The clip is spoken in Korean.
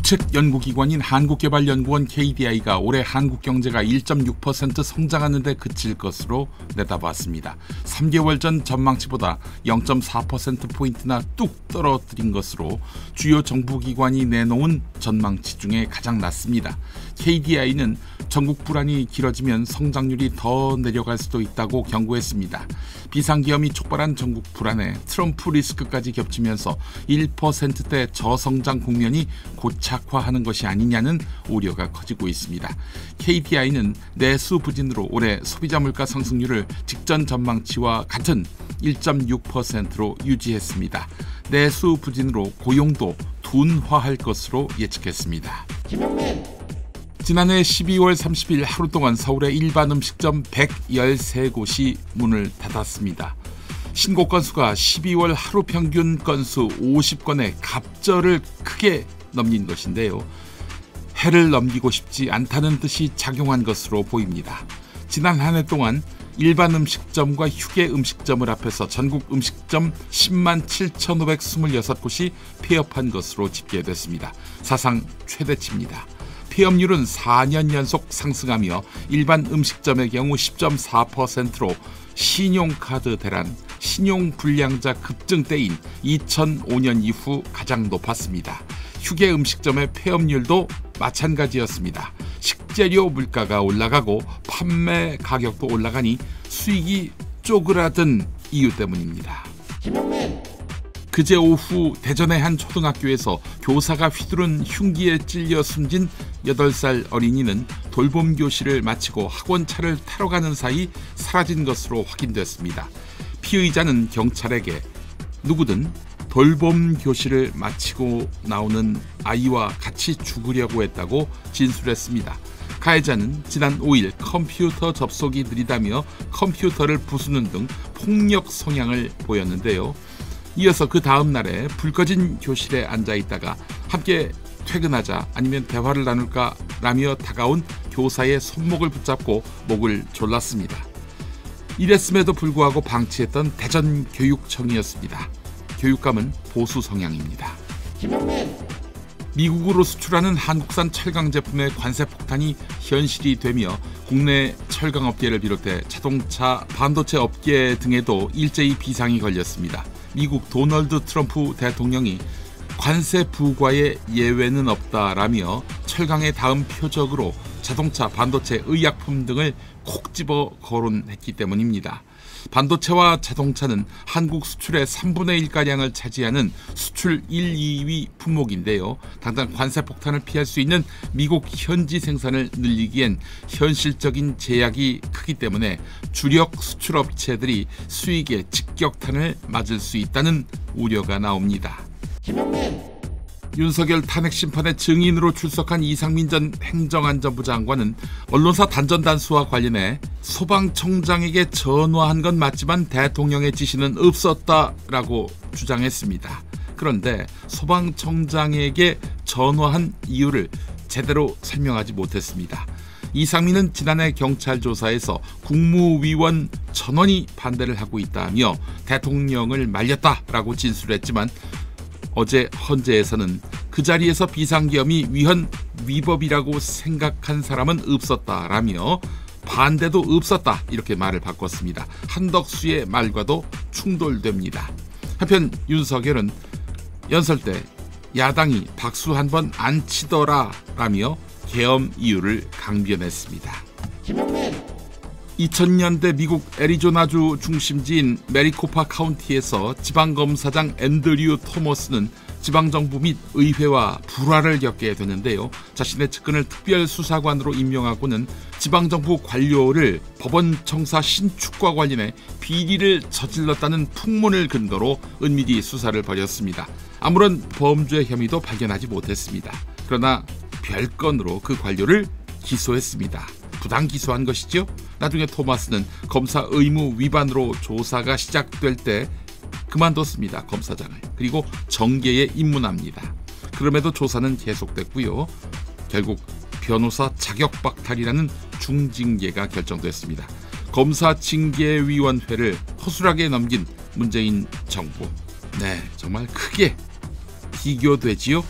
국책연구기관인 한국개발연구원 KDI가 올해 한국 경제가 1.6% 성장하는 데 그칠 것으로 내다봤습니다. 3개월 전 전망치보다 0.4%포인트나 뚝 떨어뜨린 것으로 주요 정부기관이 내놓은 전망치 중에 가장 낮습니다. KDI는 전국 불안이 길어지면 성장률이 더 내려갈 수도 있다고 경고했습니다. 비상계엄이 촉발한 전국 불안에 트럼프 리스크까지 겹치면서 1%대 저성장 국면이 고착화하는 것이 아니냐는 우려가 커지고 있습니다. KDI는 내수 부진으로 올해 소비자 물가 상승률을 직전 전망치와 같은 1.6%로 유지했습니다. 내수 부진으로 고용도 둔화할 것으로 예측했습니다. 지난해 12월 30일 하루 동안 서울의 일반 음식점 113곳이 문을 닫았습니다. 신고 건수가 12월 하루 평균 건수 50건의 갑절을 크게 넘긴 것인데요. 해를 넘기고 싶지 않다는 뜻이 작용한 것으로 보입니다. 지난 한 해 동안 일반 음식점과 휴게 음식점을 합해서 전국 음식점 10만 7,526곳이 폐업한 것으로 집계됐습니다. 사상 최대치입니다. 폐업률은 4년 연속 상승하며 일반 음식점의 경우 10.4%로 신용카드 대란, 신용불량자 급증 때인 2005년 이후 가장 높았습니다. 휴게 음식점의 폐업률도 마찬가지였습니다. 식재료 물가가 올라가고 판매 가격도 올라가니 수익이 쪼그라든 이유 때문입니다. 그제 오후 대전의 한 초등학교에서 교사가 휘두른 흉기에 찔려 숨진 8살 어린이는 돌봄 교실을 마치고 학원차를 타러 가는 사이 사라진 것으로 확인됐습니다. 피의자는 경찰에게 누구든 돌봄 교실을 마치고 나오는 아이와 같이 죽으려고 했다고 진술했습니다. 가해자는 지난 5일 컴퓨터 접속이 느리다며 컴퓨터를 부수는 등 폭력 성향을 보였는데요. 이어서 그 다음 날에 불 꺼진 교실에 앉아있다가 함께 퇴근하자 아니면 대화를 나눌까 라며 다가온 교사의 손목을 붙잡고 목을 졸랐습니다. 이랬음에도 불구하고 방치했던 대전교육청이었습니다. 교육감은 보수 성향입니다. 미국으로 수출하는 한국산 철강 제품의 관세 폭탄이 현실이 되며 국내 철강업계를 비롯해 자동차, 반도체 업계 등에도 일제히 비상이 걸렸습니다. 미국 도널드 트럼프 대통령이 관세 부과에 예외는 없다라며 철강의 다음 표적으로 자동차, 반도체, 의약품 등을 콕 집어 거론했기 때문입니다. 반도체와 자동차는 한국 수출의 3분의 1가량을 차지하는 수출 1, 2위 품목인데요. 당장 관세 폭탄을 피할 수 있는 미국 현지 생산을 늘리기엔 현실적인 제약이 크기 때문에 주력 수출업체들이 수익에 직격탄을 맞을 수 있다는 우려가 나옵니다. 윤석열 탄핵 심판의 증인으로 출석한 이상민 전 행정안전부 장관은 언론사 단전단수와 관련해 소방청장에게 전화한 건 맞지만 대통령의 지시는 없었다라고 주장했습니다. 그런데 소방청장에게 전화한 이유를 제대로 설명하지 못했습니다. 이상민은 지난해 경찰 조사에서 국무위원 전원이 반대를 하고 있다며 대통령을 말렸다라고 진술했지만 어제 헌재에서는 그 자리에서 비상계엄이 위헌 위법이라고 생각한 사람은 없었다라며 반대도 없었다 이렇게 말을 바꿨습니다. 한덕수의 말과도 충돌됩니다. 한편 윤석열은 연설 때 야당이 박수 한 번 안 치더라라며 계엄 이유를 강변했습니다. 2000년대 미국 애리조나주 중심지인 메리코파 카운티에서 지방검사장 앤드류 토머스는 지방정부 및 의회와 불화를 겪게 되는데요. 자신의 측근을 특별수사관으로 임명하고는 지방정부 관료를 법원 청사 신축과 관련해 비리를 저질렀다는 풍문을 근거로 은밀히 수사를 벌였습니다. 아무런 범죄 혐의도 발견하지 못했습니다. 그러나 별건으로 그 관료를 기소했습니다. 부당 기소한 것이죠. 나중에 토마스는 검사 의무 위반으로 조사가 시작될 때 그만뒀습니다. 검사장을. 그리고 정계에 입문합니다. 그럼에도 조사는 계속됐고요. 결국 변호사 자격 박탈이라는 중징계가 결정됐습니다. 검사징계위원회를 허술하게 넘긴 문재인 정부. 네, 정말 크게 비교되지요.